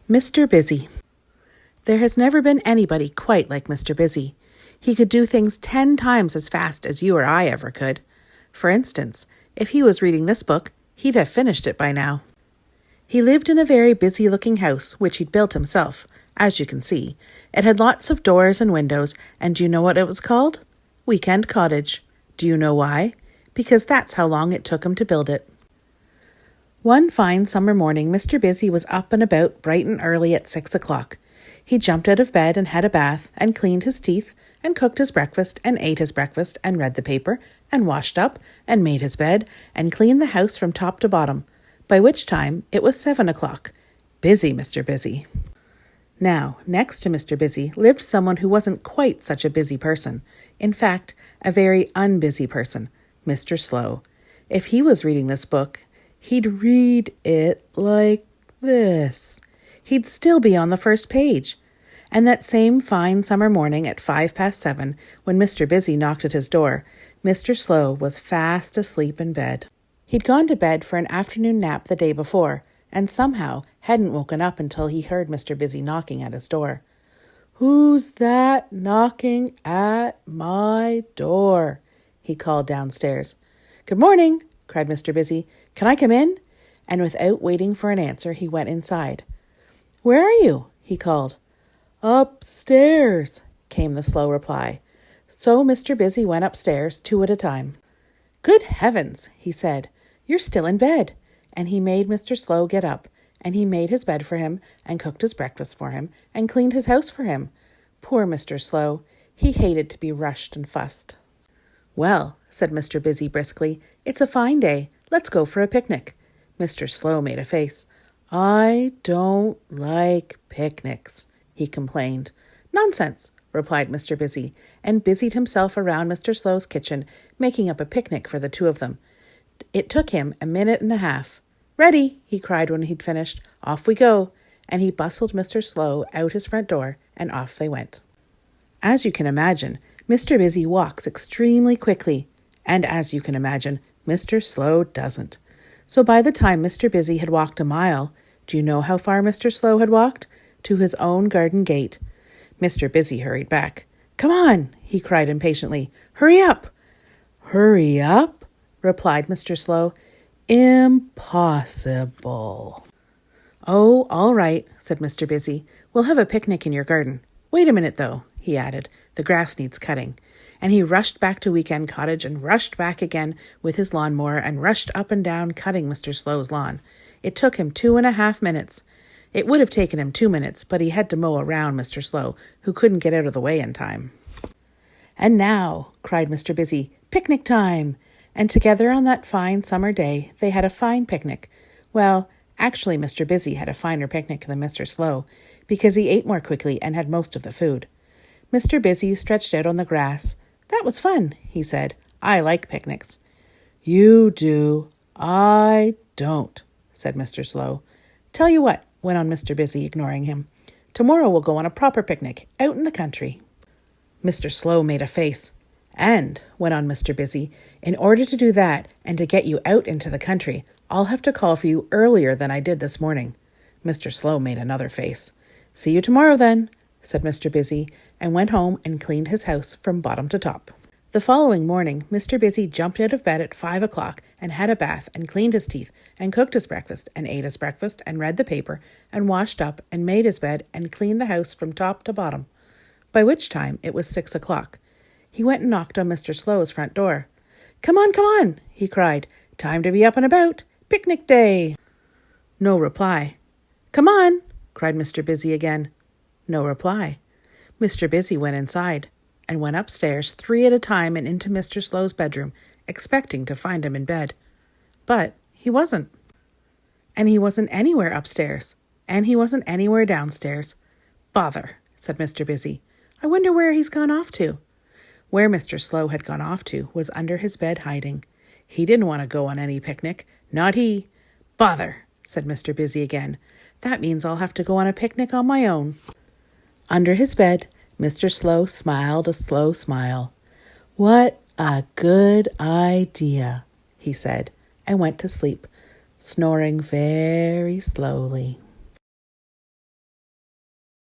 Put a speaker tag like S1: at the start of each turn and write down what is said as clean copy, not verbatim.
S1: Mr. Busy. There has never been anybody quite like Mr. Busy. He could do things 10 times as fast as you or I ever could. For instance, if he was reading this book, he'd have finished it by now. He lived in a very busy-looking house, which he'd built himself, as you can see. It had lots of doors and windows, and do you know what it was called? Weekend Cottage. Do you know why? Because that's how long it took him to build it. One fine summer morning, Mr. Busy was up and about bright and early at 6 o'clock. He jumped out of bed and had a bath and cleaned his teeth and cooked his breakfast and ate his breakfast and read the paper and washed up and made his bed and cleaned the house from top to bottom, by which time it was 7 o'clock. Busy Mr. Busy. Now, next to Mr. Busy lived someone who wasn't quite such a busy person. In fact, a very unbusy person, Mr. Slow. If he was reading this book, he'd read it like this. He'd still be on the first page. And that same fine summer morning at 7:05, when Mr. Busy knocked at his door, Mr. Slow was fast asleep in bed. He'd gone to bed for an afternoon nap the day before, and somehow hadn't woken up until he heard Mr. Busy knocking at his door. "Who's that knocking at my door?" he called downstairs. "Good morning," cried Mr. Busy. "Can I come in?" And without waiting for an answer, he went inside. "Where are you?" he called. "Upstairs," came the slow reply. So Mr. Busy went upstairs, 2 at a time. "Good heavens," he said, "you're still in bed." And he made Mr. Slow get up, and he made his bed for him, and cooked his breakfast for him, and cleaned his house for him. Poor Mr. Slow, he hated to be rushed and fussed. "Well," said Mr. Busy briskly, "it's a fine day. Let's go for a picnic." Mr. Slow made a face. "I don't like picnics," he complained. "Nonsense," replied Mr. Busy, and busied himself around Mr. Slow's kitchen, making up a picnic for the 2 of them. It took him a minute and a half. "Ready," he cried when he'd finished. "Off we go." And he bustled Mr. Slow out his front door, and off they went. As you can imagine, Mr. Busy walks extremely quickly, and as you can imagine, Mr. Slow doesn't. So by the time Mr. Busy had walked a mile, do you know how far Mr. Slow had walked? To his own garden gate. Mr. Busy hurried back. "Come on," he cried impatiently. "Hurry up." "Hurry up?" replied Mr. Slow. "Impossible." "Oh, all right," said Mr. Busy. "We'll have a picnic in your garden. Wait a minute, though," he added. "The grass needs cutting." And he rushed back to Weekend Cottage and rushed back again with his lawnmower and rushed up and down cutting Mr. Slow's lawn. It took him 2.5 minutes. It would have taken him 2 minutes, but he had to mow around Mr. Slow, who couldn't get out of the way in time. "And now," cried Mr. Busy, "picnic time!" And together on that fine summer day, they had a fine picnic. Well, actually, Mr. Busy had a finer picnic than Mr. Slow, because he ate more quickly and had most of the food. Mr. Busy stretched out on the grass. "That was fun," he said. "I like picnics." "You do. I don't," said Mr. Slow. "Tell you what," went on Mr. Busy, ignoring him. "Tomorrow we'll go on a proper picnic, out in the country." Mr. Slow made a face. "And," went on Mr. Busy, "in order to do that and to get you out into the country, I'll have to call for you earlier than I did this morning." Mr. Slow made another face. "See you tomorrow then," said Mr. Busy, and went home and cleaned his house from bottom to top. The following morning, Mr. Busy jumped out of bed at 5 o'clock and had a bath and cleaned his teeth and cooked his breakfast and ate his breakfast and read the paper and washed up and made his bed and cleaned the house from top to bottom, by which time it was 6 o'clock. He went and knocked on Mr. Slow's front door. Come on," he cried. "Time to be up and about. Picnic day." No reply. "Come on," cried Mr. Busy again. No reply. Mr. Busy went inside and went upstairs 3 at a time and into Mr. Slow's bedroom, expecting to find him in bed. But he wasn't. And he wasn't anywhere upstairs, and he wasn't anywhere downstairs. "Bother," said Mr. Busy. "I wonder where he's gone off to." Where Mr. Slow had gone off to was under his bed hiding. He didn't want to go on any picnic. Not he. "Bother," said Mr. Busy again. "That means I'll have to go on a picnic on my own." Under his bed, Mr. Slow smiled a slow smile. "What a good idea," he said, and went to sleep, snoring very slowly.